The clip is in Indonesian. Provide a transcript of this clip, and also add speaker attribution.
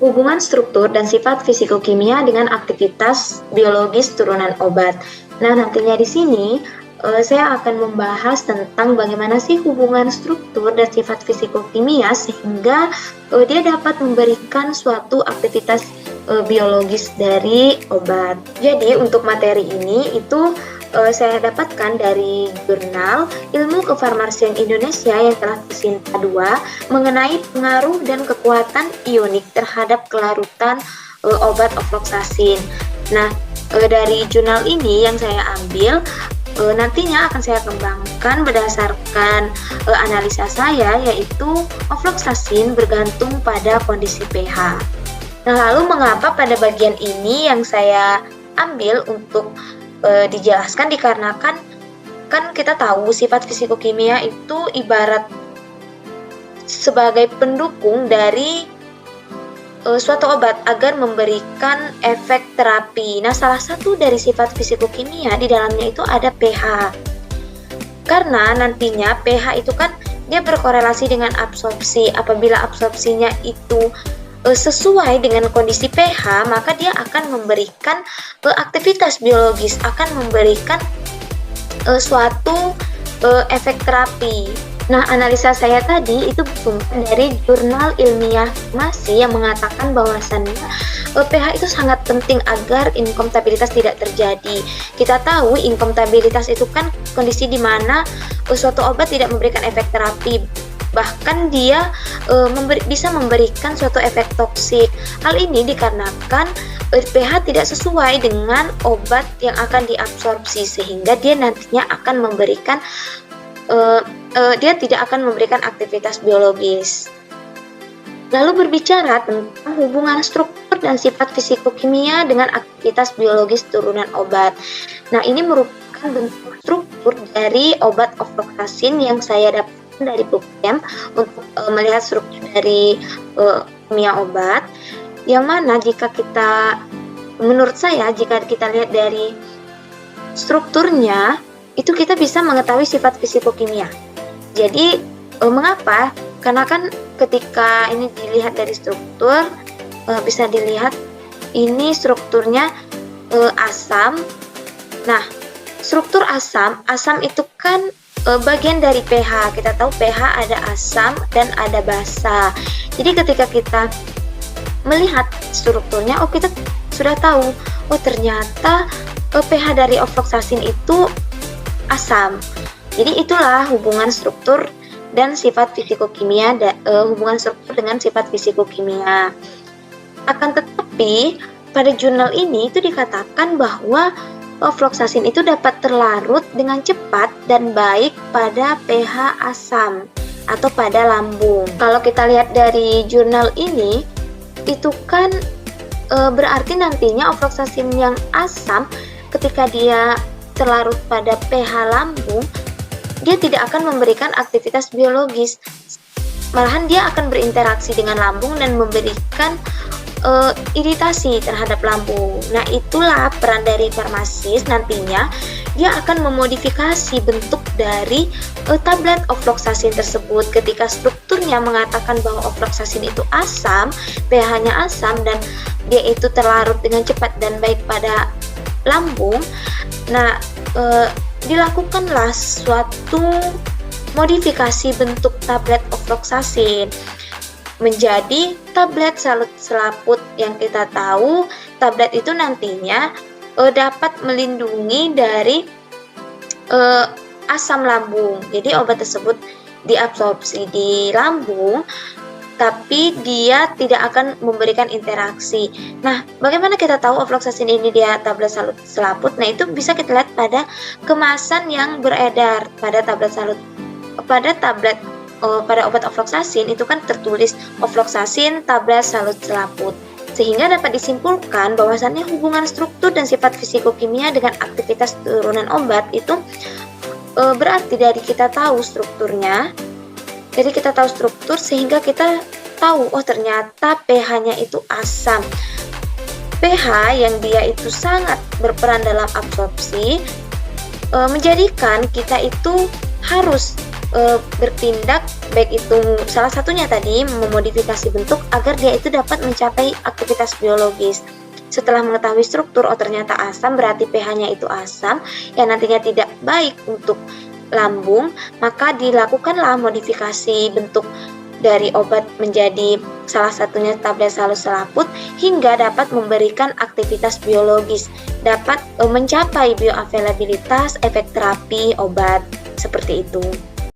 Speaker 1: Hubungan struktur dan sifat fisikokimia dengan aktivitas biologis turunan obat. Nah, nantinya di sini saya akan membahas tentang bagaimana sih hubungan struktur dan sifat fisikokimia sehingga dia dapat memberikan suatu aktivitas biologis dari obat. Jadi untuk materi ini itu saya dapatkan dari jurnal Ilmu Kefarmasian Indonesia yang telah Sinta 2 mengenai pengaruh dan kekuatan ionik terhadap kelarutan obat ofloxacin. Nah, dari jurnal ini yang saya ambil nantinya akan saya kembangkan berdasarkan analisa saya, yaitu ofloxacin bergantung pada kondisi pH. Nah, lalu mengapa pada bagian ini yang saya ambil untuk dijelaskan dikarenakan kan kita tahu sifat fisikokimia itu ibarat sebagai pendukung dari suatu obat agar memberikan efek terapi. Nah, salah satu dari sifat fisikokimia di dalamnya itu ada pH. Karena nantinya pH itu kan dia berkorelasi dengan absorpsi. Apabila absorpsinya itu sesuai dengan kondisi pH, maka dia akan memberikan aktivitas biologis, akan memberikan suatu efek terapi. Nah, analisa saya tadi itu bersumber dari jurnal ilmiah farmasi yang mengatakan bahwasannya pH itu sangat penting agar inkompatibilitas tidak terjadi. Kita tahu inkompatibilitas itu kan kondisi di mana suatu obat tidak memberikan efek terapi, bahkan dia bisa memberikan suatu efek toksik. Hal ini dikarenakan pH tidak sesuai dengan obat yang akan diabsorpsi, sehingga dia nantinya akan memberikan dia tidak akan memberikan aktivitas biologis. Lalu berbicara tentang hubungan struktur dan sifat fisikokimia dengan aktivitas biologis turunan obat. Nah, ini merupakan bentuk struktur dari obat ofloxacin yang saya dapatkan dari Bookcamp untuk melihat struktur dari kimia obat, yang mana menurut saya jika kita lihat dari strukturnya itu kita bisa mengetahui sifat fisikokimia. Jadi mengapa? Karena kan ketika ini dilihat dari struktur bisa dilihat ini strukturnya asam. Nah, struktur asam itu kan bagian dari pH. Kita tahu pH ada asam dan ada basa. Jadi ketika kita melihat strukturnya, kita sudah tahu, ternyata pH dari ofloxacin itu asam. Jadi itulah hubungan struktur dan sifat fisikokimia, hubungan struktur dengan sifat fisikokimia. Akan tetapi pada jurnal ini itu dikatakan bahwa ofloxacin itu dapat terlarut dengan cepat dan baik pada pH asam atau pada lambung. Kalau kita lihat dari jurnal ini, itu kan berarti nantinya ofloxacin yang asam ketika dia terlarut pada pH lambung, dia tidak akan memberikan aktivitas biologis. Malahan dia akan berinteraksi dengan lambung dan memberikan iritasi terhadap lambung. Nah, itulah peran dari farmasis. Nantinya dia akan memodifikasi bentuk dari tablet ofloxacin tersebut. Ketika strukturnya mengatakan bahwa ofloxacin itu asam, pH-nya asam, dan dia itu terlarut dengan cepat dan baik pada lambung. Nah, dilakukanlah suatu modifikasi bentuk tablet ofloxacin menjadi tablet salut selaput. Yang kita tahu tablet itu nantinya dapat melindungi dari asam lambung. Jadi obat tersebut diabsorpsi di lambung, tapi dia tidak akan memberikan interaksi. Nah, bagaimana kita tahu ofloxacin ini dia tablet salut selaput? Nah, itu bisa kita lihat pada kemasan yang beredar pada tablet salut. Pada obat ofloxacin itu kan tertulis ofloxacin tablet salut selaput, sehingga dapat disimpulkan bahwasannya hubungan struktur dan sifat fisikokimia dengan aktivitas turunan obat itu berarti dari kita tahu strukturnya. Jadi kita tahu struktur sehingga kita tahu, ternyata pH-nya itu asam. pH yang dia itu sangat berperan dalam absorpsi menjadikan kita itu harus bertindak baik itu salah satunya tadi memodifikasi bentuk agar dia itu dapat mencapai aktivitas biologis. Setelah mengetahui struktur, oh ternyata asam, berarti pH-nya itu asam, yang nantinya tidak baik untuk lambung, maka dilakukanlah modifikasi bentuk dari obat menjadi salah satunya tablet halus selaput hingga dapat memberikan aktivitas biologis, dapat mencapai bioavailabilitas efek terapi obat, seperti itu.